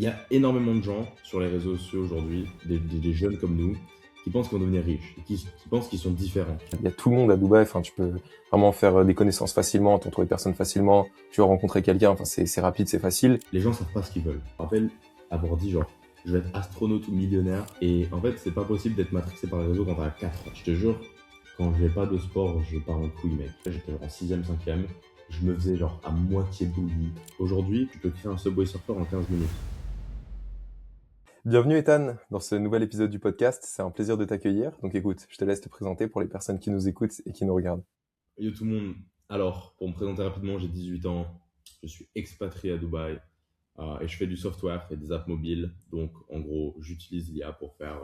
Il y a énormément de gens sur les réseaux sociaux aujourd'hui, des jeunes comme nous, qui pensent qu'ils vont devenir riches, et qui pensent qu'ils sont différents. Il y a tout le monde à Dubaï, enfin, tu peux vraiment faire des connaissances facilement, t'entourer de personnes facilement, tu vas rencontrer quelqu'un, enfin, c'est rapide, c'est facile. Les gens savent pas ce qu'ils veulent. Je me rappelle avoir dit genre, je vais être astronaute ou millionnaire, et en fait, c'est pas possible d'être matrixé par les réseaux quand t'as 4 ans. Je te jure, quand j'ai pas de sport, je pars en couille, mec. J'étais genre en 6ème, 5ème, je me faisais genre à moitié bully. Aujourd'hui, tu peux créer un Subway Surfer en 15 minutes. Bienvenue Ethan dans ce nouvel épisode du podcast, c'est un plaisir de t'accueillir. Donc écoute, je te laisse te présenter pour les personnes qui nous écoutent et qui nous regardent. Yo tout le monde, alors pour me présenter rapidement, j'ai 18 ans, je suis expatrié à Dubaï et je fais du software et des apps mobiles. Donc en gros, j'utilise l'IA pour faire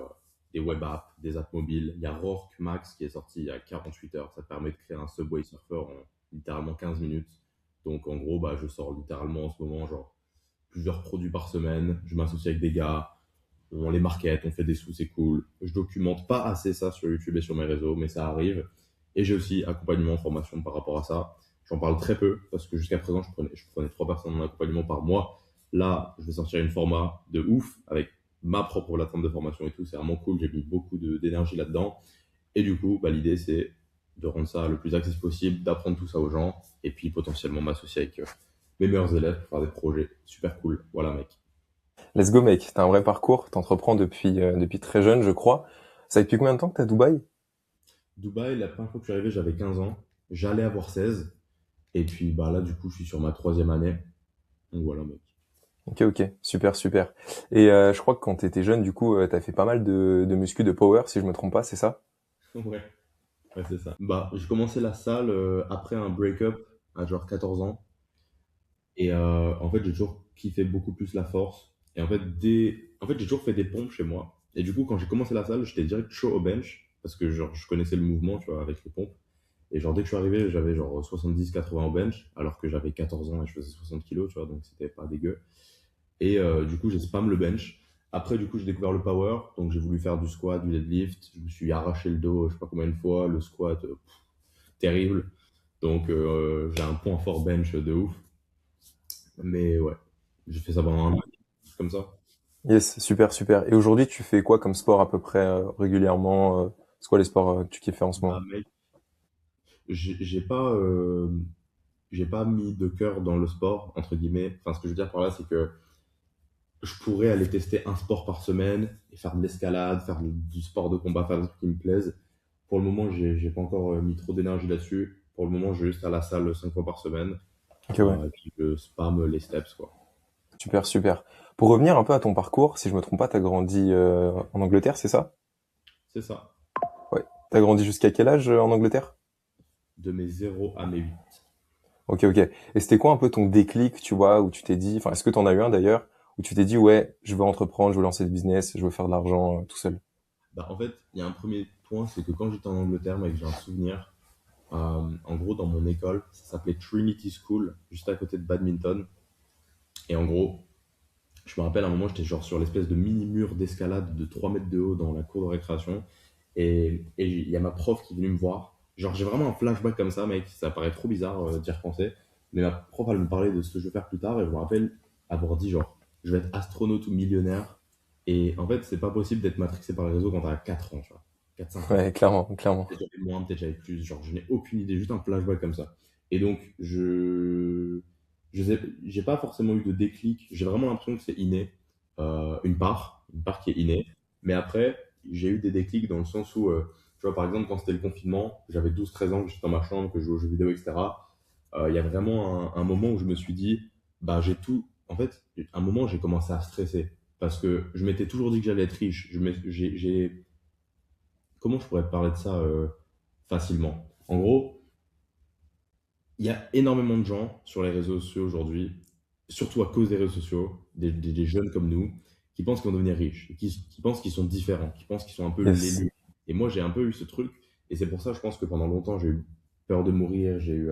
des web apps, des apps mobiles. Il y a Roark Max qui est sorti il y a 48 heures, ça te permet de créer un Subway Surfer en littéralement 15 minutes. Donc en gros, je sors littéralement en ce moment genre plusieurs produits par semaine, je m'associe avec des gars, on les market, on fait des sous, c'est cool. Je documente pas assez ça sur YouTube et sur mes réseaux, mais ça arrive. Et j'ai aussi accompagnement, formation par rapport à ça. J'en parle très peu parce que jusqu'à présent, je prenais 3 personnes en accompagnement par mois. Là, je vais sortir une format de ouf avec ma propre plateforme de formation et tout. C'est vraiment cool. J'ai mis beaucoup d'énergie là-dedans. Et du coup, l'idée, c'est de rendre ça le plus accessible possible, d'apprendre tout ça aux gens et puis potentiellement m'associer avec mes meilleurs élèves pour faire des projets super cool. Voilà, mec. Let's go mec, t'as un vrai parcours, t'entreprends depuis très jeune je crois. Ça fait depuis combien de temps que t'es à Dubaï? Dubaï, la première fois que je suis arrivé, j'avais 15 ans. J'allais avoir 16. Et puis là, du coup, je suis sur ma 3e année. Donc voilà, mec. Ok, super. Et je crois que quand t'étais jeune, du coup, t'as fait pas mal de muscu, de power, si je me trompe pas, c'est ça? Ouais, ouais, c'est ça. J'ai commencé la salle après un break-up à genre 14 ans. Et en fait, j'ai toujours kiffé beaucoup plus la force. Et en fait, j'ai toujours fait des pompes chez moi. Et du coup, quand j'ai commencé la salle, j'étais direct chaud au bench. Parce que genre, je connaissais le mouvement, tu vois, avec les pompes. Et genre, dès que je suis arrivé, j'avais genre 70-80 au bench. Alors que j'avais 14 ans et je faisais 60 kilos, tu vois. Donc c'était pas dégueu. Et du coup, j'ai spam le bench. Après, du coup, j'ai découvert le power. Donc, j'ai voulu faire du squat, du deadlift. Je me suis arraché le dos, je sais pas combien de fois. Le squat, terrible. Donc, j'ai un point fort bench de ouf. Mais ouais, j'ai fait ça pendant un an, comme ça. Yes, super. Et aujourd'hui, tu fais quoi comme sport à peu près régulièrement c'est quoi les sports que tu kiffes faire en ce moment? Mec, j'ai j'ai pas mis de cœur dans le sport, entre guillemets. Enfin, ce que je veux dire par là, c'est que je pourrais aller tester un sport par semaine et faire de l'escalade, faire du sport de combat, faire des trucs qui me plaisent. Pour le moment, j'ai pas encore mis trop d'énergie là-dessus. Pour le moment, je vais juste à la salle 5 fois par semaine. Ok, ouais. Et puis je spam les steps, quoi. Super. Pour revenir un peu à ton parcours, si je me trompe pas, t'as grandi en Angleterre, c'est ça? C'est ça. Ouais. T'as grandi jusqu'à quel âge en Angleterre? De mes 0 à mes 8. Ok. Et c'était quoi un peu ton déclic, tu vois, où tu t'es dit, enfin, est-ce que t'en as eu un d'ailleurs, où tu t'es dit, ouais, je veux entreprendre, je veux lancer le business, je veux faire de l'argent tout seul? En fait, il y a un premier point, c'est que quand j'étais en Angleterre, mec, j'ai un souvenir. En gros, dans mon école, ça s'appelait Trinity School, juste à côté de Badminton. Et en gros, je me rappelle à un moment, j'étais genre sur l'espèce de mini mur d'escalade de 3 mètres de haut dans la cour de récréation. Et il y a ma prof qui est venue me voir. Genre, j'ai vraiment un flashback comme ça, mec. Ça paraît trop bizarre d'y repenser. Mais ma prof, elle me parlait de ce que je veux faire plus tard. Et je me rappelle avoir dit, genre, je vais être astronaute ou millionnaire. Et en fait, c'est pas possible d'être matrixé par les réseaux quand t'as 4 ans, tu vois. 4 5 ans. Ouais, clairement. Peut-être j'avais moins, peut-être j'avais plus. Genre, je n'ai aucune idée, juste un flashback comme ça. Et donc, j'ai pas forcément eu de déclic. J'ai vraiment l'impression que c'est inné. Une part qui est innée. Mais après, j'ai eu des déclics dans le sens où, tu vois, par exemple, quand c'était le confinement, j'avais 12 13 ans, que j'étais dans ma chambre, que je jouais aux jeux vidéo, etc. Il y a vraiment un moment où je me suis dit, j'ai tout. En fait, un moment, j'ai commencé à stresser. Parce que je m'étais toujours dit que j'allais être riche. Comment je pourrais te parler de ça facilement? En gros, il y a énormément de gens sur les réseaux sociaux aujourd'hui, surtout à cause des réseaux sociaux, des jeunes comme nous, qui pensent qu'ils vont devenir riches, et qui pensent qu'ils sont différents, qui pensent qu'ils sont un peu Yes. l'élu. Et moi, j'ai un peu eu ce truc, et c'est pour ça, je pense que pendant longtemps, j'ai eu peur de mourir, j'ai eu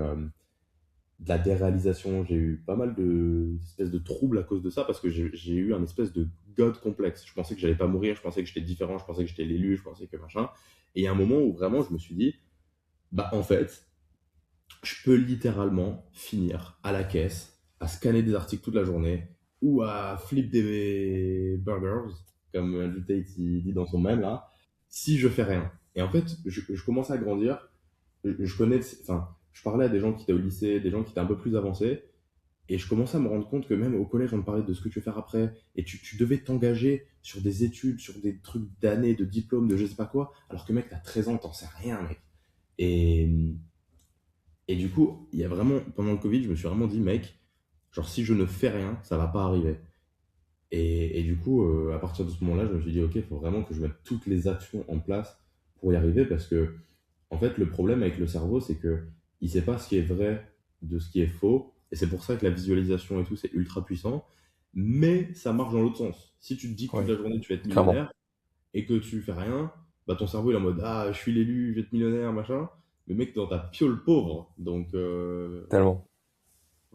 de la déréalisation, j'ai eu pas mal d'espèces de troubles à cause de ça, parce que j'ai eu un espèce de God complexe. Je pensais que j'allais pas mourir, je pensais que j'étais différent, je pensais que j'étais l'élu, je pensais que machin. Et il y a un moment où vraiment, je me suis dit, en fait, je peux littéralement finir à la caisse, à scanner des articles toute la journée, ou à flip des burgers, comme Andrew Tate il dit dans son mème là, si je fais rien. Et en fait, je commençais à grandir, je connais, enfin, je parlais à des gens qui étaient au lycée, des gens qui étaient un peu plus avancés, et je commençais à me rendre compte que même au collège, on me parlait de ce que tu veux faire après, et tu devais t'engager sur des études, sur des trucs d'années, de diplômes, de je sais pas quoi, alors que mec, t'as 13 ans, t'en sais rien, mec. Et, et du coup, il y a vraiment, pendant le Covid, je me suis vraiment dit, mec, genre si je ne fais rien, ça va pas arriver. Et du coup, à partir de ce moment-là, je me suis dit, ok, il faut vraiment que je mette toutes les actions en place pour y arriver parce que, en fait, le problème avec le cerveau, c'est que il sait pas ce qui est vrai de ce qui est faux. Et c'est pour ça que la visualisation et tout, c'est ultra puissant. Mais ça marche dans l'autre sens. Si tu te dis que toute Ouais, la journée, tu vas être clairement, millionnaire et que tu fais rien, bah ton cerveau il est en mode, ah, je suis l'élu, je vais être millionnaire, machin. Mais mec, t'es dans ta piole pauvre. Donc, tellement.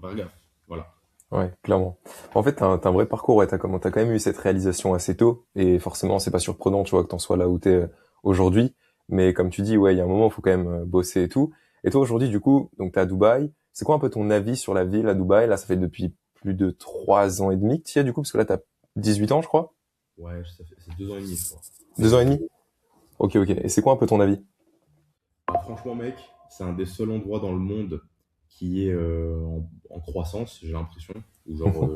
faire gaffe. Voilà. Ouais, clairement. En fait, t'as un vrai parcours, ouais, t'as quand même eu cette réalisation assez tôt, et forcément, c'est pas surprenant, tu vois, que t'en sois là où t'es aujourd'hui. Mais comme tu dis, ouais, il y a un moment, il faut quand même bosser et tout. Et toi, aujourd'hui, du coup, donc t'es à Dubaï. C'est quoi un peu ton avis sur la ville à Dubaï? Là, ça fait depuis plus de 3 ans et demi que tu y es, du coup, parce que là, t'as 18 ans, je crois. Ouais, c'est 2 ans et demi, je crois. Mais Deux ça ans et fait. demi? Ok, ok. Et c'est quoi un peu ton avis? Ah, franchement, mec, c'est un des seuls endroits dans le monde qui est en croissance, j'ai l'impression. Où genre,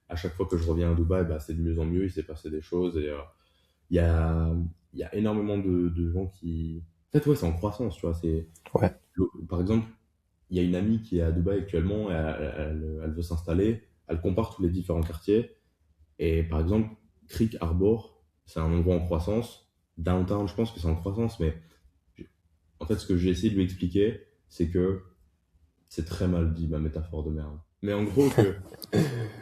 à chaque fois que je reviens à Dubaï, bah, c'est de mieux en mieux, il s'est passé des choses. Et il y a, il y a énormément de gens qui. En fait, ouais, c'est en croissance, tu vois. Ouais, Par exemple, il y a une amie qui est à Dubaï actuellement, elle veut s'installer, elle compare tous les différents quartiers. Et par exemple, Creek Harbor, c'est un endroit en croissance. Downtown, je pense que c'est en croissance, mais en fait, ce que j'ai essayé de lui expliquer, c'est que c'est très mal dit ma métaphore de merde. Mais en gros, que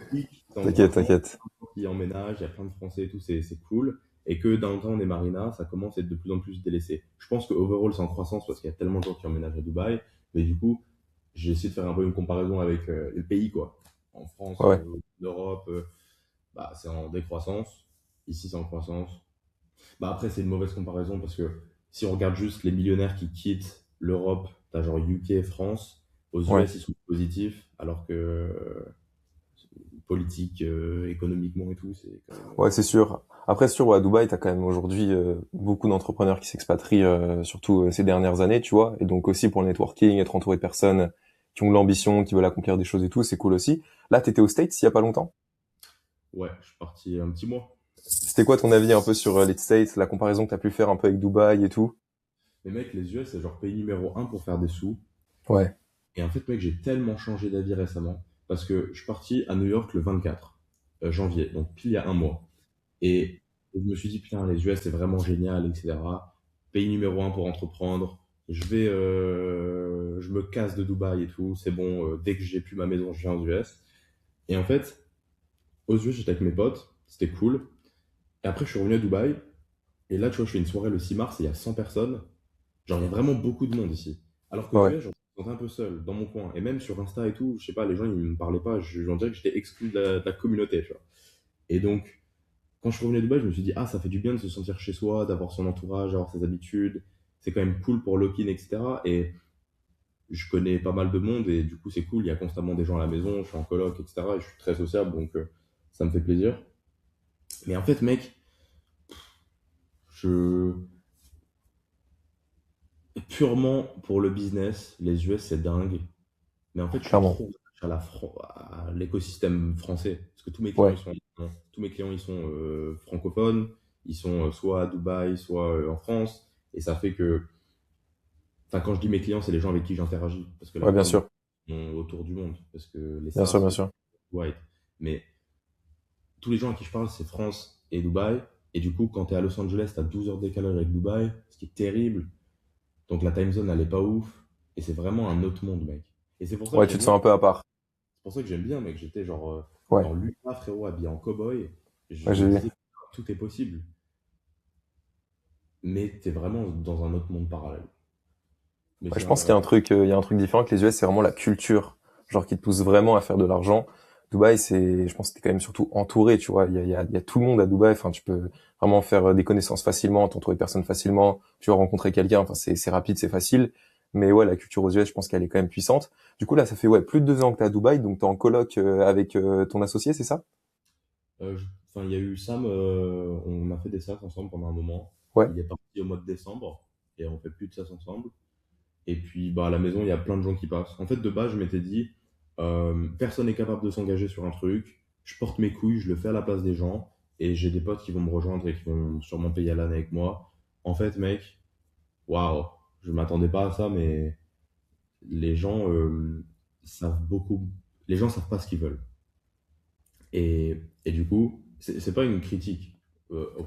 Creek, c'est en t'inquiète, croissance, t'inquiète. qui emménage, il y a plein de Français et tout, c'est cool. Et que Downtown et Marina, ça commence à être de plus en plus délaissé. Je pense que overall, c'est en croissance parce qu'il y a tellement de gens qui emménagent à Dubaï. Mais du coup, j'ai essayé de faire un peu une comparaison avec les pays, quoi. En France, Ouais, ouais. l'Europe, bah, c'est en décroissance. Ici, c'est en croissance. Bah après, c'est une mauvaise comparaison parce que si on regarde juste les millionnaires qui quittent l'Europe, t'as genre UK, France, aux Ouais. US, ils sont positifs, alors que politique, économiquement et tout, c'est quand même. Ouais, c'est sûr. Après, c'est sûr, ouais, à Dubaï, t'as quand même aujourd'hui beaucoup d'entrepreneurs qui s'expatrient, surtout ces dernières années, tu vois. Et donc aussi pour le networking, être entouré de personnes qui ont de l'ambition, qui veulent accomplir des choses et tout, c'est cool aussi. Là, t'étais aux States il y a pas longtemps. Ouais, je suis parti un petit mois. C'était quoi ton avis un peu sur les States, la comparaison que t'as pu faire un peu avec Dubaï et tout? Mais mec, les US, c'est genre pays numéro un pour faire des sous. Ouais, Et en fait, mec, j'ai tellement changé d'avis récemment parce que je suis parti à New York le 24 janvier, donc pile il y a un mois. Et je me suis dit, putain, les US, c'est vraiment génial, etc. Pays numéro un pour entreprendre. Je me casse de Dubaï et tout. C'est bon, dès que j'ai plus ma maison, je viens aux US. Et en fait, aux US, j'étais avec mes potes. C'était cool. Et après, je suis revenu à Dubaï. Et là, tu vois, je fais une soirée le 6 mars et il y a 100 personnes. Genre, il y a vraiment beaucoup de monde ici. Alors qu'aux ouais, US, genre, je me sentais un peu seul dans mon coin. Et même sur Insta et tout, je sais pas, les gens, ils me parlaient pas. J'en dirais que j'étais exclu de la communauté, tu vois. Et donc, quand je suis revenu à Dubaï, je me suis dit, ah, ça fait du bien de se sentir chez soi, d'avoir son entourage, d'avoir ses habitudes. C'est quand même cool pour lock-in, etc. Et je connais pas mal de monde et du coup, c'est cool. Il y a constamment des gens à la maison, je suis en coloc, etc. Et je suis très sociable, donc ça me fait plaisir. Mais en fait, mec, je... purement pour le business, les US, c'est dingue. Mais en fait, je suis clairement. trop attaché à l'écosystème français. Parce que Ouais, tous mes clients, ils sont francophones. Ils sont soit à Dubaï, soit en France. Et ça fait que, enfin, quand je dis mes clients, c'est les gens avec qui j'interagis. Parce que la ouais, bien plupart du sûr, temps, ils sont autour du monde. Parce que les bien sûr, SaaS, bien c'est sûr. white. Mais tous les gens à qui je parle, c'est France et Dubaï. Et du coup, quand tu es à Los Angeles, tu as 12 heures de décalage avec Dubaï, ce qui est terrible. Donc la time zone, elle est pas ouf. Et c'est vraiment un autre monde, mec. Et c'est pour ça que Ouais, tu j'aime te bien. sens un peu à part. C'est pour ça que j'aime bien, mec. J'étais genre Ouais, dans l'UPA, frérot, habillé en cow-boy. ouais, Je me j'ai vu. disais, tout est possible. Mais t'es vraiment dans un autre monde parallèle. Mais Ouais, je sinon, pense qu'il y a un truc, il y a un truc différent avec les US, c'est vraiment la culture, genre qui te pousse vraiment à faire de l'argent. Dubaï, je pense que t'es quand même surtout entouré, tu vois. Il y a tout le monde à Dubaï. Enfin, tu peux vraiment faire des connaissances facilement, t'entourer de personnes facilement. Tu vas rencontrer quelqu'un. Enfin, c'est rapide, c'est facile. Mais ouais, la culture aux US, je pense qu'elle est quand même puissante. Du coup, là, ça fait ouais plus de 2 ans que t'es à Dubaï, donc t'es en coloc avec ton associé, c'est ça? Enfin, il y a eu Sam, on a fait des sas ensemble pendant un moment. Ouais, Il est parti au mois de décembre et on fait plus de sas ensemble. Et puis, bah, à la maison, il y a plein de gens qui passent. En fait, de base, je m'étais dit, personne n'est capable de s'engager sur un truc. Je porte mes couilles, je le fais à la place des gens. Et j'ai des potes qui vont me rejoindre et qui vont sûrement payer à l'année avec moi. En fait, mec, waouh, je m'attendais pas à ça, mais les gens savent beaucoup. Les gens savent pas ce qu'ils veulent. Et du coup, c'est pas une critique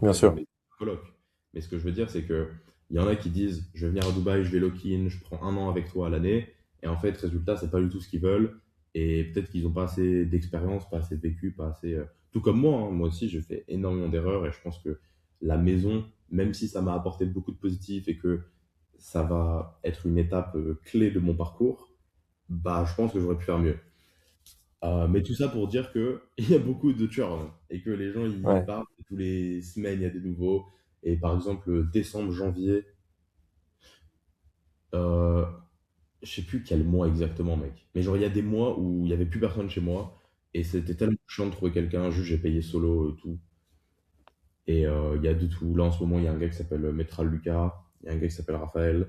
bien auprès de sûr. mes colocs. Mais ce que je veux dire, c'est que il y en a qui disent, je vais venir à Dubaï, je vais lock-in, je prends un an avec toi à l'année. Et en fait, résultat, c'est pas du tout ce qu'ils veulent. Et peut-être qu'ils ont pas assez d'expérience, pas assez vécu, pas assez. Tout comme moi, hein. Moi aussi, j'ai fait énormément d'erreurs. Et je pense que la maison, même si ça m'a apporté beaucoup de positifs et que ça va être une étape clé de mon parcours, bah, je pense que j'aurais pu faire mieux. Mais tout ça pour dire que il y a beaucoup de churn et que les gens ils Ouais. partent et tous les semaines il y a des nouveaux. Et par exemple décembre, janvier, euh, je sais plus quel mois exactement, mec. Mais genre il y a des mois où il y avait plus personne chez moi et c'était tellement chiant de trouver quelqu'un. Juste j'ai payé solo tout. Et il y a de tout. Là en ce moment il y a un gars qui s'appelle Metral Lucas, il y a un gars qui s'appelle Raphaël.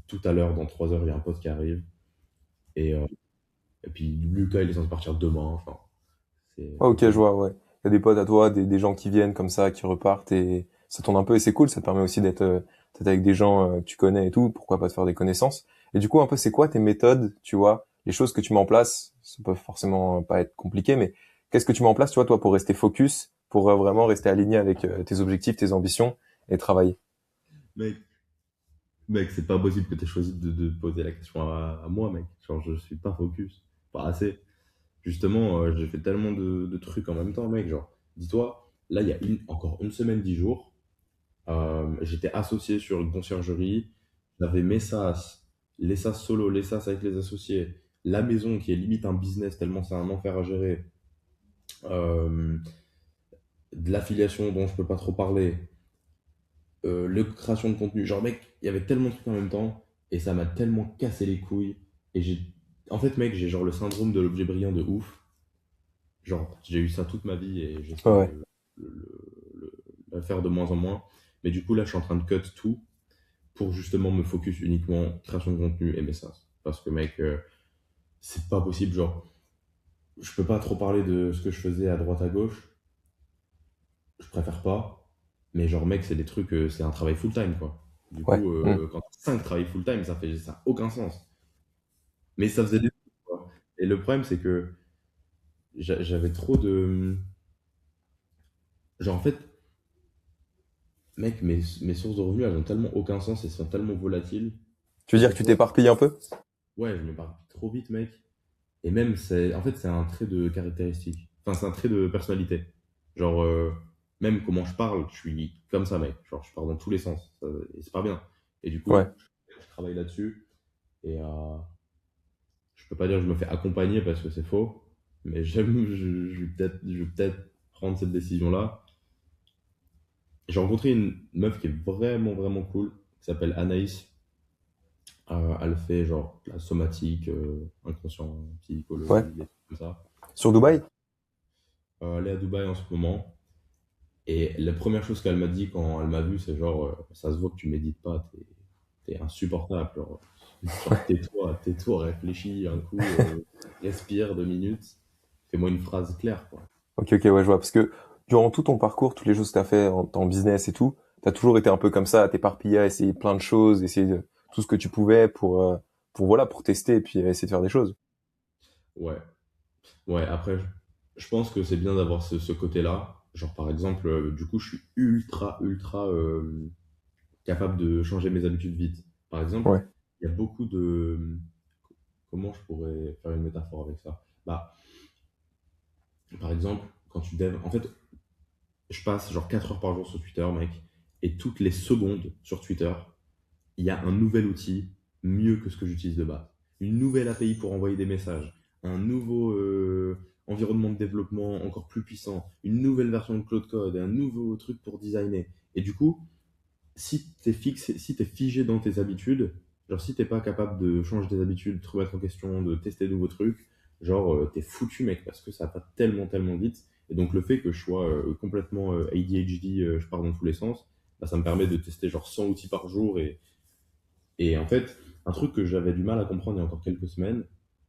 Tout à l'heure dans 3 heures il y a un pote qui arrive et, euh, et puis Lucas il est censé partir demain. Enfin Ah, c'est ok, je trop. vois, ouais. Il y a des potes à toi, des gens qui viennent comme ça, qui repartent et ça tourne un peu et c'est cool. Ça te permet aussi d'être avec des gens que tu connais et tout. Pourquoi pas te faire des connaissances. Et du coup, un peu, c'est quoi tes méthodes, tu vois, les choses que tu mets en place. Ça peut forcément pas être compliqué, mais qu'est-ce que tu mets en place, tu vois, toi, pour rester focus, pour vraiment rester aligné avec tes objectifs, tes ambitions et travailler. Mec, Mec, c'est pas possible que tu aies choisi de poser la question à moi, mec. Genre, je suis pas focus. Pas assez. Justement, j'ai fait tellement de trucs en même temps, mec. Genre, dis-toi, là, il y a encore une semaine, 10 jours, j'étais associé sur une conciergerie. J'avais mes sas, les sas solo, les sas avec les associés, la maison qui est limite un business tellement c'est un enfer à gérer, euh, de l'affiliation dont je peux pas trop parler, le création de contenu. Genre, mec, il y avait tellement de trucs en même temps et ça m'a tellement cassé les couilles. Et en fait, mec, j'ai genre le syndrome de l'objet brillant de ouf. Genre, j'ai eu ça toute ma vie et j'essaie Ouais, de ouais. le faire de moins en moins. Mais du coup, là, je suis en train de cut tout pour justement me focus uniquement création de contenu et messages. Parce que, mec, c'est pas possible. Genre, je peux pas trop parler de ce que je faisais à droite à gauche. Je préfère pas. Mais genre, mec, c'est des trucs, c'est un travail full-time, quoi. Du Ouais. coup, Hmm. quand t'as 5 travails full-time, ça a aucun sens. Mais ça faisait des trucs, quoi. Et le problème, c'est que j'avais trop de. Genre, en fait, mec, mes sources de revenus, elles ont tellement aucun sens et sont tellement volatiles Tu veux que dire des que tu fois, t'éparpilles un peu? ouais, je m'éparpille trop vite, mec. Et même, en fait, c'est un trait de caractéristique. Enfin, c'est un trait de personnalité. Genre, même comment je parle, je suis comme ça, mec. Genre, je parle dans tous les sens. Et c'est pas bien. Et du Ouais. coup, je travaille là-dessus. Et je peux pas dire que je me fais accompagner parce que c'est faux. Mais j'aime, je vais peut-être prendre cette décision-là. J'ai rencontré une meuf qui est vraiment, vraiment cool, qui s'appelle Anaïs. Elle fait genre la somatique, inconscient, Ouais. psychologie, des trucs comme ça. Sur Dubaï? Elle est à Dubaï en ce moment. Et la première chose qu'elle m'a dit quand elle m'a vu, c'est genre, ça se voit que tu médites pas, t'es insupportable. Genre, tais-toi, tais-toi, réfléchis un coup, respire 2 minutes, fais-moi une phrase claire, quoi. Ok, ok, ouais, je vois. Parce que durant tout ton parcours, toutes les choses que tu as fait en business et tout, tu as toujours été un peu comme ça, à t'éparpiller, à essayer plein de choses, essayer tout ce que tu pouvais pour voilà, pour tester et puis essayer de faire des choses. Ouais, ouais, après, je pense que c'est bien d'avoir ce côté-là. Genre, par exemple, du coup, je suis ultra, ultra capable de changer mes habitudes vite. Par exemple, Ouais, il y a beaucoup de. Comment je pourrais faire une métaphore avec ça? Bah, par exemple, quand tu dev. En fait, je passe genre 4 heures par jour sur Twitter, mec, et toutes les secondes sur Twitter, il y a un nouvel outil mieux que ce que j'utilise de base. Une nouvelle API pour envoyer des messages, un nouveau environnement de développement encore plus puissant, une nouvelle version de Cloud Code, un nouveau truc pour designer. Et du coup, si t'es fixé, si t'es figé dans tes habitudes, genre si t'es pas capable de changer tes habitudes, de te remettre en question, de tester de nouveaux trucs, genre t'es foutu, mec, parce que ça va tellement, tellement vite. Et donc le fait que je sois complètement ADHD, je pars dans tous les sens, bah, ça me permet de tester genre 100 outils par jour. Et en fait, un truc que j'avais du mal à comprendre il y a encore quelques semaines,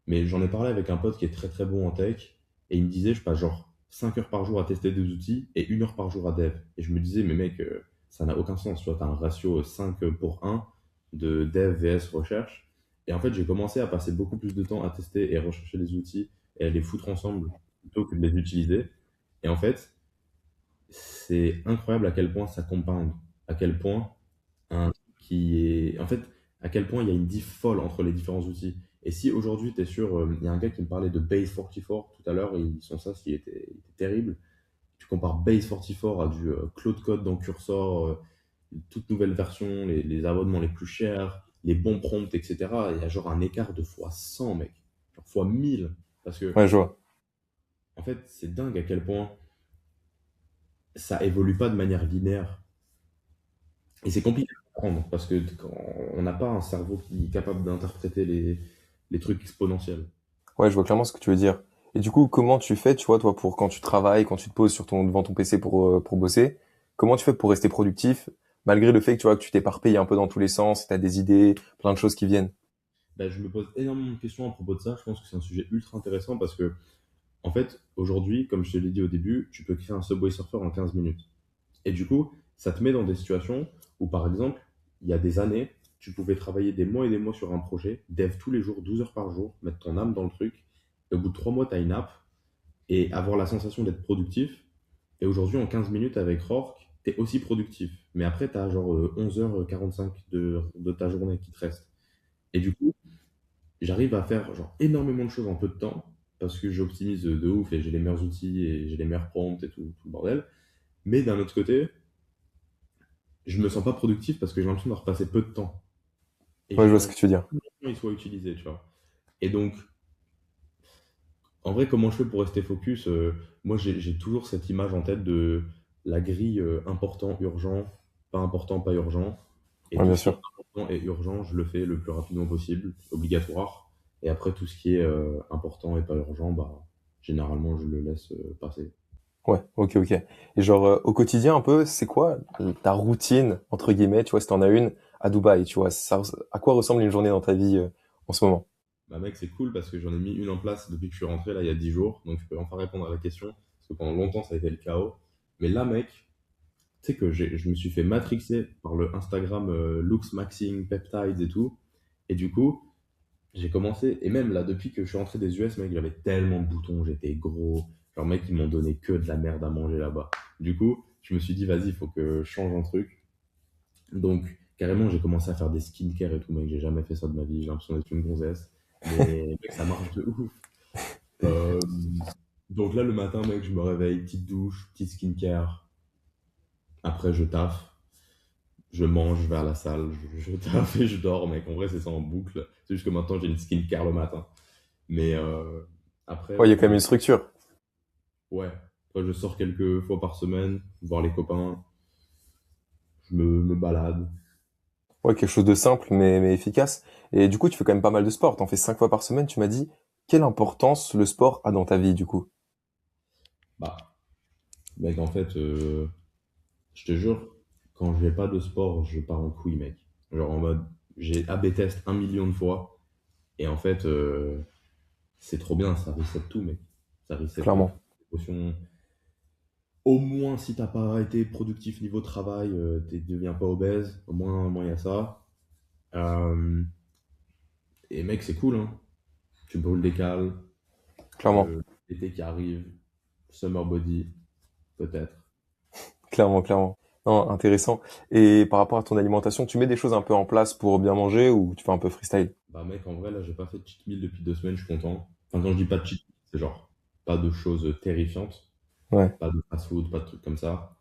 mais j'en ai parlé avec un pote qui est très très bon en tech, et il me disait, je passe genre 5 heures par jour à tester des outils et 1 heure par jour à dev. Et je me disais, mais mec, ça n'a aucun sens, tu vois, t'as un ratio 5 pour 1 de dev vs recherche. Et en fait, j'ai commencé à passer beaucoup plus de temps à tester et à rechercher les outils et à les foutre ensemble plutôt que de les utiliser. Et en fait, c'est incroyable à quel point ça compound, à quel point un truc qui est. En fait, à quel point il y a une diff folle entre les différents outils. Et si aujourd'hui, tu es sûr, il y a un gars qui me parlait de Base 44 tout à l'heure, et son sas il était terrible. Tu compares Base 44 à du Claude Code dans Cursor, toute nouvelle version, les abonnements les plus chers, les bons prompts, etc. Il y a genre un écart de fois 100 mec. Genre fois 1000. Parce que, Ouais, je vois. en fait, c'est dingue à quel point ça évolue pas de manière linéaire. Et c'est compliqué à comprendre parce que quand on n'a pas un cerveau qui est capable d'interpréter les trucs exponentiels. Ouais, je vois clairement ce que tu veux dire. Et du coup, comment tu fais, tu vois, toi, pour quand tu travailles, quand tu te poses devant ton PC pour bosser, comment tu fais pour rester productif, malgré le fait que tu vois que tu t'éparpilles un peu dans tous les sens, que t'as des idées, plein de choses qui viennent. Ben, je me pose énormément de questions à propos de ça. Je pense que c'est un sujet ultra intéressant parce que, en fait, aujourd'hui, comme je te l'ai dit au début, tu peux créer un Subway Surfer en 15 minutes. Et du coup, ça te met dans des situations où, par exemple, il y a des années, tu pouvais travailler des mois et des mois sur un projet, dev tous les jours, 12 heures par jour, mettre ton âme dans le truc. Et au bout de 3 mois, tu as une app et avoir la sensation d'être productif. Et aujourd'hui, en 15 minutes avec Rourke, tu es aussi productif. Mais après, tu as genre 11h45 de ta journée qui te reste. Et du coup, j'arrive à faire genre énormément de choses en peu de temps parce que j'optimise de ouf et j'ai les meilleurs outils et j'ai les meilleurs prompts et tout le bordel. Mais d'un autre côté, je me sens pas productif parce que j'ai l'impression d'avoir passé peu de temps. Et Ouais, je j'ai vois pas ce envie que tu veux dire. que il soit utilisé, tu vois. Et donc, en vrai, comment je fais pour rester focus? Moi, j'ai toujours cette image en tête de la grille important, urgent, pas important, pas urgent. Et Ouais, tout bien ce qui est sûr. important et urgent, je le fais le plus rapidement possible, obligatoire. Et après, tout ce qui est important et pas urgent, bah, généralement, je le laisse passer. Ouais, ok, ok. Et genre, au quotidien, un peu, c'est quoi ta routine, entre guillemets, tu vois, si t'en as une, à Dubaï, tu vois, à quoi ressemble une journée dans ta vie, en ce moment? Bah, mec, c'est cool parce que j'en ai mis une en place depuis que je suis rentré, là, il y a 10 jours. Donc, je peux enfin répondre à la question. Parce que pendant longtemps, ça a été le chaos. Mais là, mec, tu sais que je me suis fait matrixer par le Instagram Looks Maxing, Peptides et tout. Et du coup, j'ai commencé, et même là, depuis que je suis rentré des US, mec, j'avais tellement de boutons, j'étais gros. Genre, mec, ils m'ont donné que de la merde à manger là-bas. Du coup, je me suis dit, vas-y, il faut que je change un truc. Donc, carrément, j'ai commencé à faire des skincare et tout, mec. J'ai jamais fait ça de ma vie, j'ai l'impression d'être une gonzesse. Mais, mec, ça marche de ouf. Euh, donc là, le matin, mec, je me réveille, petite douche, petite skincare. Après, je taffe. Je mange, je vais à la salle, je taffe et je dors, mec. En vrai, c'est ça en boucle. C'est juste que maintenant, j'ai une skincare le matin. Mais après, Ouais, il y a mec, quand même une structure. ouais. Après, je sors quelques fois par semaine, voir les copains, je me balade. Ouais, quelque chose de simple, mais efficace. Et du coup, tu fais quand même pas mal de sport. T'en fais 5 fois par semaine, tu m'as dit. Quelle importance le sport a dans ta vie, du coup? Bah, mec, en fait, je te jure, quand je fais pas de sport, je pars en couille, mec. Genre en mode, j'ai AB test 1 million de fois, et en fait, c'est trop bien, ça reset tout, mec. Ça reset toutes Clairement. les émotions. Au moins, si t'as pas été productif niveau travail, tu deviens pas obèse. Au moins, il y a ça. Euh, et mec, c'est cool, hein. Tu brûles des cales. Clairement. L'été qui arrive. Summer body, peut-être. Clairement, clairement. Non, intéressant. Et par rapport à ton alimentation, tu mets des choses un peu en place pour bien manger ou tu fais un peu freestyle? Bah, mec, en vrai, là, j'ai pas fait de cheat meal depuis 2 semaines, je suis content. Enfin, quand je dis pas de cheat meal, c'est genre pas de choses terrifiantes. Ouais. Pas de fast food, pas de trucs comme ça.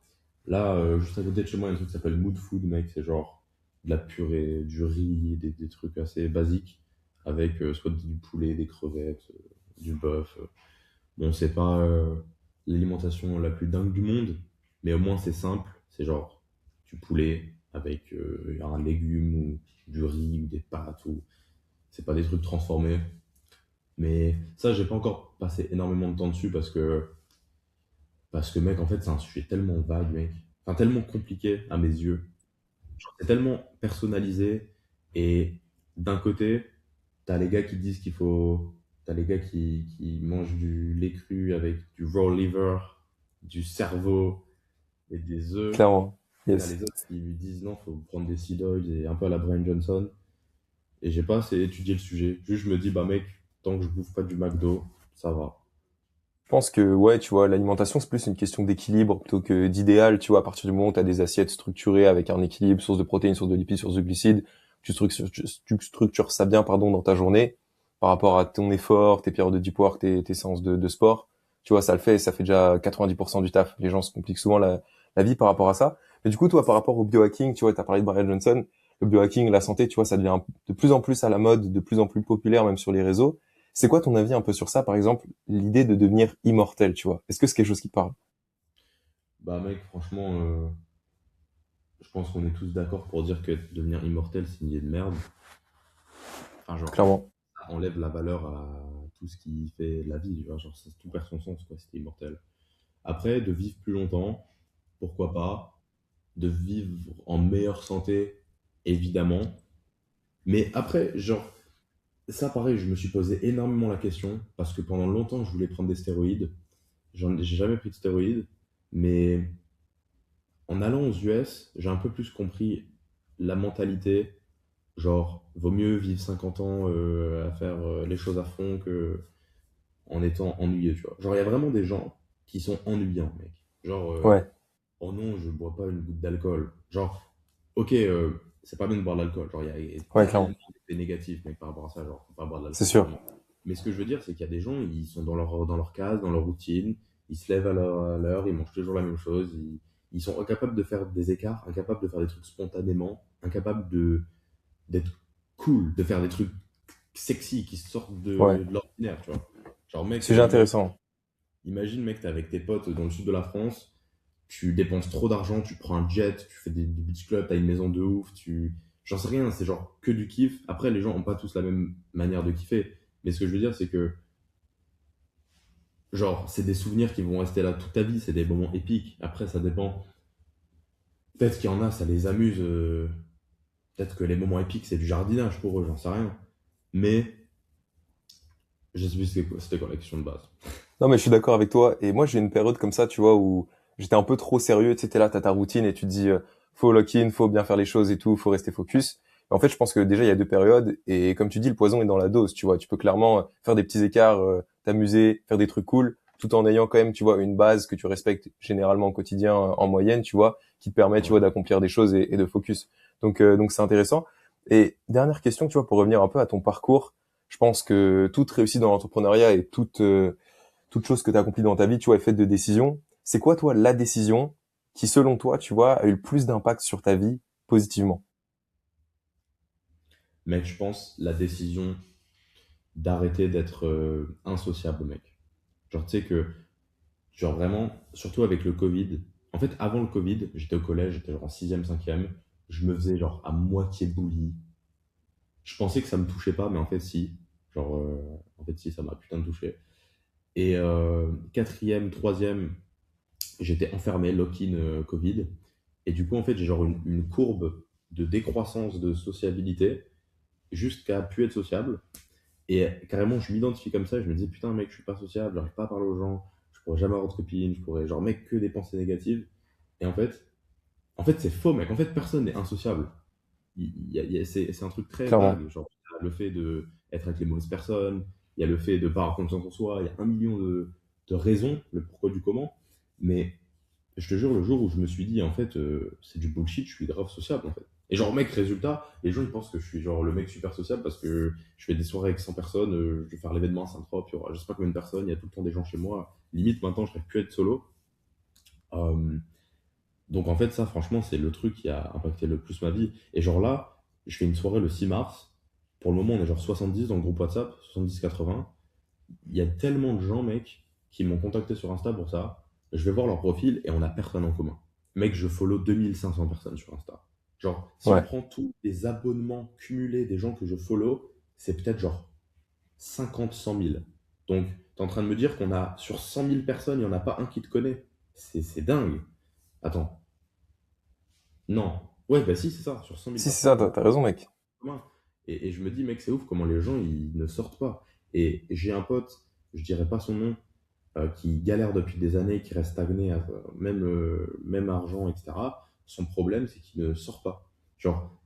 Là, juste à côté de chez moi, il y a un truc qui s'appelle Mood Food, mec. C'est genre de la purée, du riz, des trucs assez basiques, avec soit du poulet, des crevettes, du bœuf. Bon, c'est pas l'alimentation la plus dingue du monde, mais au moins c'est simple. C'est genre du poulet avec un légume ou du riz ou des pâtes. Ou... C'est pas des trucs transformés. Mais ça, j'ai pas encore passé énormément de temps dessus parce que Parce que, mec, en fait, c'est un sujet tellement vague, mec. Enfin, tellement compliqué à mes yeux. Genre, c'est tellement personnalisé. Et d'un côté, t'as les gars qui disent qu'il faut. T'as les gars qui mangent du lait cru avec du raw liver, du cerveau et des œufs. Clairement. Et t'as Yes. les autres qui lui disent non, faut prendre des seed oils et un peu à la Brian Johnson. Et j'ai pas assez étudié le sujet. Juste, je me dis, bah, mec, tant que je bouffe pas du McDo, ça va. Je pense que, ouais, tu vois, l'alimentation, c'est plus une question d'équilibre plutôt que d'idéal, tu vois, à partir du moment où tu as des assiettes structurées avec un équilibre, source de protéines, source de lipides, source de glucides, tu structures ça bien, pardon, dans ta journée, par rapport à ton effort, tes périodes de deep work, tes séances de sport, tu vois, ça le fait, et ça fait déjà 90% du taf. Les gens se compliquent souvent la vie par rapport à ça. Mais du coup, toi, par rapport au biohacking, tu vois, tu as parlé de Brian Johnson, le biohacking, la santé, tu vois, ça devient de plus en plus à la mode, de plus en plus populaire, même sur les réseaux. C'est quoi ton avis un peu sur ça, par exemple, l'idée de devenir immortel, tu vois? Est-ce que c'est quelque chose qui te parle? Bah, mec, franchement, je pense qu'on est tous d'accord pour dire que devenir immortel, c'est une idée de merde. Enfin, genre, Clairement. ça enlève la valeur à tout ce qui fait la vie, tu vois. Genre, tout perd son sens, quoi, si t'es immortel. Après, de vivre plus longtemps, pourquoi pas. De vivre en meilleure santé, évidemment. Mais après, genre, ça, pareil, je me suis posé énormément la question parce que pendant longtemps, je voulais prendre des stéroïdes. J'ai jamais pris de stéroïdes, mais en allant aux US, j'ai un peu plus compris la mentalité. Genre, vaut mieux vivre 50 ans à faire les choses à fond que en étant ennuyé, tu vois. Genre, il y a vraiment des gens qui sont ennuyants, mec. Genre, Ouais, oh non, je bois pas une goutte d'alcool. Genre, ok, c'est pas bien de boire de l'alcool. Genre, il y a ouais, tellement clairement. d'effets négatifs, mec, par rapport à ça. Genre, faut pas boire de C'est l'alcool, sûr. vraiment. Mais ce que je veux dire, c'est qu'il y a des gens, ils sont dans leur case, dans leur routine. Ils se lèvent à l'heure, ils mangent toujours la même chose. Ils sont incapables de faire des écarts, incapables de faire des trucs spontanément, incapables d'être cool, de faire des trucs sexy qui sortent Ouais. de l'ordinaire, tu vois. Genre, mec, Sujet intéressant. imagine, mec, t'es avec tes potes dans le sud de la France, tu dépenses trop d'argent, tu prends un jet, tu fais du beach club, t'as une maison de ouf, J'en sais rien, c'est genre que du kiff. Après, les gens ont pas tous la même manière de kiffer. Mais ce que je veux dire, c'est que, genre, c'est des souvenirs qui vont rester là toute ta vie, c'est des moments épiques. Après, ça dépend. Peut-être qu'il y en a, ça les amuse. Peut-être que les moments épiques, c'est du jardinage pour eux, j'en sais rien. Mais, je sais plus c'était quoi la question de base. Non, mais je suis d'accord avec toi. Et moi, j'ai une période comme ça, tu vois, où j'étais un peu trop sérieux. Tu sais, t'es là, t'as ta routine et tu te dis, faut lock in, faut bien faire les choses et tout, faut rester focus. En fait, je pense que déjà, il y a deux périodes. Et comme tu dis, le poison est dans la dose, tu vois. Tu peux clairement faire des petits écarts, t'amuser, faire des trucs cool, tout en ayant quand même, tu vois, une base que tu respectes généralement au quotidien, en moyenne, tu vois, qui te permet, tu Ouais. vois, d'accomplir des choses et de focus. Donc c'est intéressant. Et dernière question, tu vois, pour revenir un peu à ton parcours, je pense que toute réussite dans l'entrepreneuriat et toute chose que tu as accomplie dans ta vie, tu vois, est faite de décisions. C'est quoi, toi, la décision qui, selon toi, tu vois, a eu le plus d'impact sur ta vie positivement? Mec, je pense la décision d'arrêter d'être insociable, mec. Genre, tu sais que, genre vraiment, surtout avec le Covid, en fait, avant le Covid, j'étais au collège, j'étais genre en 6e, 5e, je me faisais genre à moitié bully. Je pensais que ça me touchait pas, mais en fait, si. Genre, en fait, si, ça m'a putain de touché. Et 4e, 3e, j'étais enfermé, lock-in Covid. Et du coup, en fait, j'ai genre une courbe de décroissance de sociabilité jusqu'à plus être sociable. Et carrément, je m'identifie comme ça, je me dis, putain, mec, je suis pas sociable, j'arrive pas à parler aux gens, je pourrais jamais avoir de copine, je pourrais, genre, mec, que des pensées négatives. Et en fait, c'est faux, mec. En fait, personne n'est insociable. C'est un truc très Clairement. vague. Genre, il y a le fait de être avec les mauvaises personnes, il y a le fait de pas avoir confiance en soi, il y a un million de raisons, le pourquoi du comment. Mais je te jure, le jour où je me suis dit, en fait, c'est du bullshit, je suis grave sociable, en fait. Et genre, mec, résultat, les gens ils pensent que je suis genre le mec super sociable parce que je fais des soirées avec 100 personnes, je vais faire l'événement à Saint-Trope, il y aura je sais pas combien de personnes, il y a tout le temps des gens chez moi. Limite, maintenant, je rêve plus à être solo. Euh, donc, en fait, ça, franchement, c'est le truc qui a impacté le plus ma vie. Et genre là, je fais une soirée le 6 mars. Pour le moment, on est genre 70 dans le groupe WhatsApp, 70-80. Il y a tellement de gens, mec, qui m'ont contacté sur Insta pour ça. Je vais voir leur profil et on a personne en commun. Mec, je follow 2500 personnes sur Insta. Genre, si on Ouais. prend tous les abonnements cumulés des gens que je follow, c'est peut-être genre 50, 100 000. Donc, t'es en train de me dire qu'on a sur 100 000 personnes, il n'y en a pas un qui te connaît. C'est dingue. Attends, non. Ouais, bah si, c'est ça, sur 100 000 Si, c'est ça, personnes, t'as raison, mec. commun. Et je me dis, mec, c'est ouf comment les gens, ils ne sortent pas. Et j'ai un pote, je dirais pas son nom, qui galère depuis des années, qui reste stagné, même argent, etc. Son problème, c'est qu'il ne sort pas. Genre,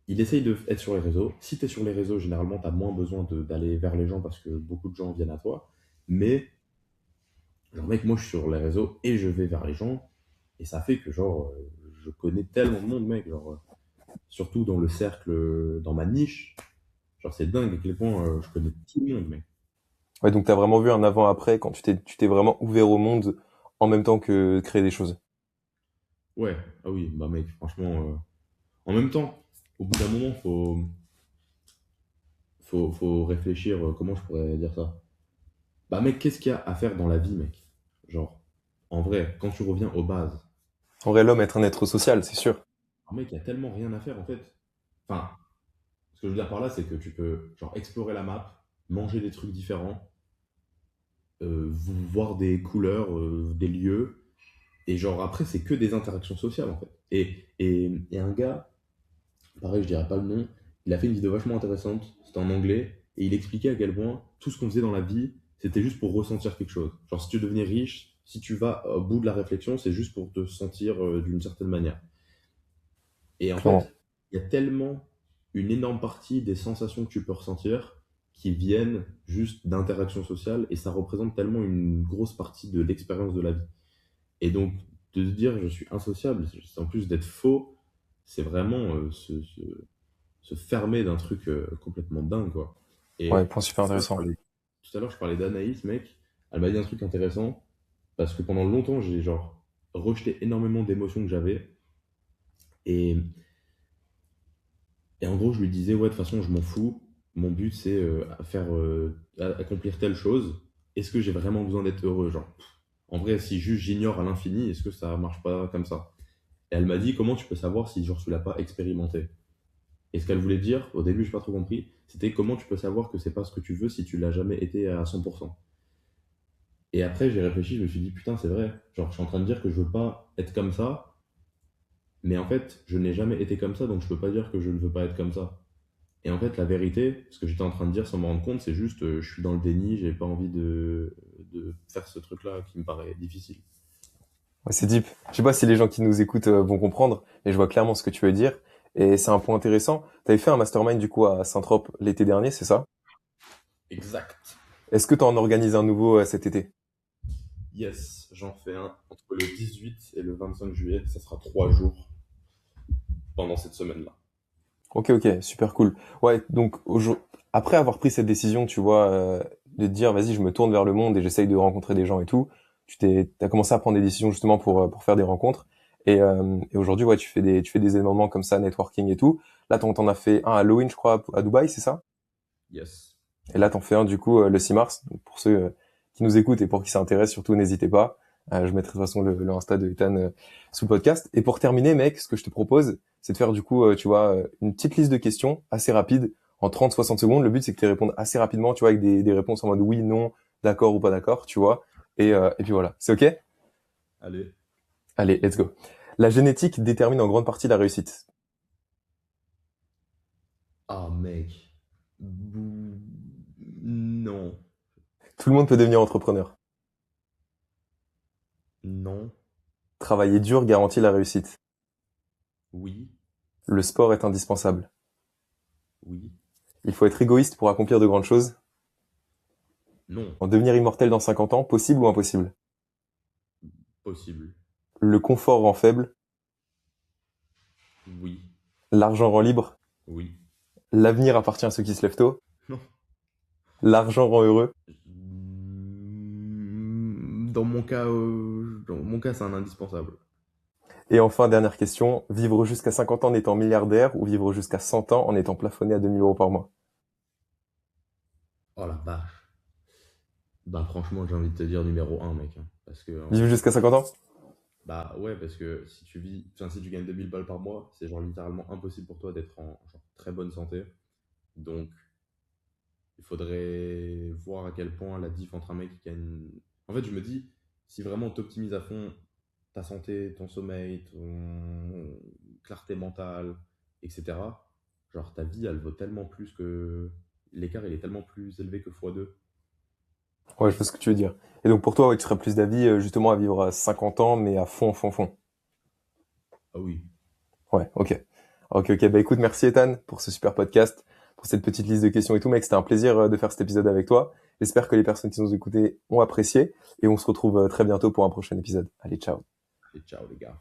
il essaye de être sur les réseaux. Si tu es sur les réseaux, généralement, tu as moins besoin d'aller vers les gens parce que beaucoup de gens viennent à toi. Mais, genre, mec, moi, je suis sur les réseaux et je vais vers les gens. Et ça fait que, genre, je connais tellement de monde, mec. Genre, surtout dans le cercle, dans ma niche. Genre, c'est dingue à quel point je connais tout le monde, mec. Ouais, donc t'as vraiment vu un avant-après quand tu t'es vraiment ouvert au monde en même temps que créer des choses. Ouais, ah oui, bah, mec, franchement, en même temps, au bout d'un moment, faut réfléchir, comment je pourrais dire ça? Bah, mec, qu'est-ce qu'il y a à faire dans la vie, mec? Genre, en vrai, quand tu reviens aux bases, En vrai, l'homme est un être social, c'est sûr. mec, il y a tellement rien à faire, en fait. Enfin, ce que je veux dire par là, c'est que tu peux, genre, explorer la map, manger des trucs différents, voir des couleurs, des lieux, et genre, après, c'est que des interactions sociales, en fait. Et un gars, pareil, je dirais pas le nom, il a fait une vidéo vachement intéressante, c'était en anglais, et il expliquait à quel point tout ce qu'on faisait dans la vie, c'était juste pour ressentir quelque chose. Genre, si tu devenais riche, si tu vas au bout de la réflexion, c'est juste pour te sentir d'une certaine manière. Et en Clairement. fait, il y a tellement une énorme partie des sensations que tu peux ressentir qui viennent juste d'interactions sociales, et ça représente tellement une grosse partie de l'expérience de la vie. Et donc, de se dire je suis insociable, en plus d'être faux, c'est vraiment se fermer d'un truc complètement dingue, quoi. Ouais, Et point super intéressant. tout à l'heure, je parlais d'Anaïs, mec. Elle m'a dit un truc intéressant parce que pendant longtemps, j'ai genre rejeté énormément d'émotions que j'avais. Et, et en gros, je lui disais, ouais, de toute façon, je m'en fous. Mon but, c'est accomplir telle chose. Est-ce que j'ai vraiment besoin d'être heureux? Genre, en vrai, si juste j'ignore à l'infini, est-ce que ça marche pas comme ça? Et elle m'a dit, comment tu peux savoir si genre, tu l'as pas expérimenté? Et ce qu'elle voulait dire, au début, j'ai pas trop compris, c'était comment tu peux savoir que c'est pas ce que tu veux si tu l'as jamais été à 100%. Et après, j'ai réfléchi, je me suis dit, putain, c'est vrai. Genre, je suis en train de dire que je veux pas être comme ça, mais en fait, je n'ai jamais été comme ça, donc je peux pas dire que je ne veux pas être comme ça. Et en fait, la vérité, ce que j'étais en train de dire sans me rendre compte, c'est juste, je suis dans le déni, j'ai pas envie de faire ce truc-là qui me paraît difficile. Ouais, c'est deep. Je sais pas si les gens qui nous écoutent vont comprendre, mais je vois clairement ce que tu veux dire. Et c'est un point intéressant. T'avais fait un mastermind du coup à Saint-Trope l'été dernier, c'est ça? Exact. Est-ce que t'en organises un nouveau cet été? Yes, j'en fais un entre le 18 et le 25 juillet, ça sera 3 jours pendant cette semaine-là. Ok, ok, super cool. Ouais, donc après avoir pris cette décision, tu vois, de te dire, vas-y, je me tourne vers le monde et j'essaye de rencontrer des gens et tout, t'as commencé à prendre des décisions justement pour faire des rencontres. Et aujourd'hui, ouais, tu fais des événements comme ça, networking et tout. Là, t'en as fait un à Halloween, je crois, à Dubaï, c'est ça? Yes. Et là, t'en fais un du coup le 6 mars. Donc, pour ceux qui nous écoutent et pour qui ça intéresse, surtout n'hésitez pas. Je mettrai de toute façon le Insta de Ethan sous le podcast. Et pour terminer, mec, ce que je te propose, c'est de faire du coup, tu vois, une petite liste de questions assez rapide, en 30-60 secondes. Le but, c'est que tu répondes assez rapidement, tu vois, avec des réponses en mode oui, non, d'accord ou pas d'accord, tu vois. Et puis voilà. C'est OK? Allez. Allez, let's go. La génétique détermine en grande partie la réussite. Ah, mec. Non. Tout le monde peut devenir entrepreneur. Non. Travailler dur garantit la réussite. Oui. Le sport est indispensable. Oui. Il faut être égoïste pour accomplir de grandes choses. Non. En devenir immortel dans 50 ans, possible ou impossible? Possible. Le confort rend faible. Oui. L'argent rend libre. Oui. L'avenir appartient à ceux qui se lèvent tôt. Non. L'argent rend heureux. Dans mon cas, c'est un indispensable. Et enfin, dernière question, vivre jusqu'à 50 ans en étant milliardaire ou vivre jusqu'à 100 ans en étant plafonné à 2000 euros par mois? Oh la vache. Bah franchement, j'ai envie de te dire numéro un, mec, hein. Parce que, Vivre jusqu'à 50 ans? bah ouais, parce que si tu vis, enfin, si tu gagnes 2000 balles par mois, c'est genre littéralement impossible pour toi d'être en genre, très bonne santé. Donc, il faudrait voir à quel point la diff entre un mec qui gagne. En fait, je me dis, si vraiment tu optimises à fond ta santé, ton sommeil, ton clarté mentale, etc., genre ta vie, elle vaut tellement plus que. L'écart, il est tellement plus élevé que x2. Ouais, je vois ce que tu veux dire. Et donc pour toi, ouais, tu serais plus d'avis justement à vivre à 50 ans, mais à fond, fond, fond. Ah oui, Ouais, ok. Ok, ok. Bah écoute, merci Ethan pour ce super podcast, pour cette petite liste de questions et tout, mec. C'était un plaisir de faire cet épisode avec toi. J'espère que les personnes qui nous ont écoutés ont apprécié et on se retrouve très bientôt pour un prochain épisode. Allez, ciao. et ciao les gars.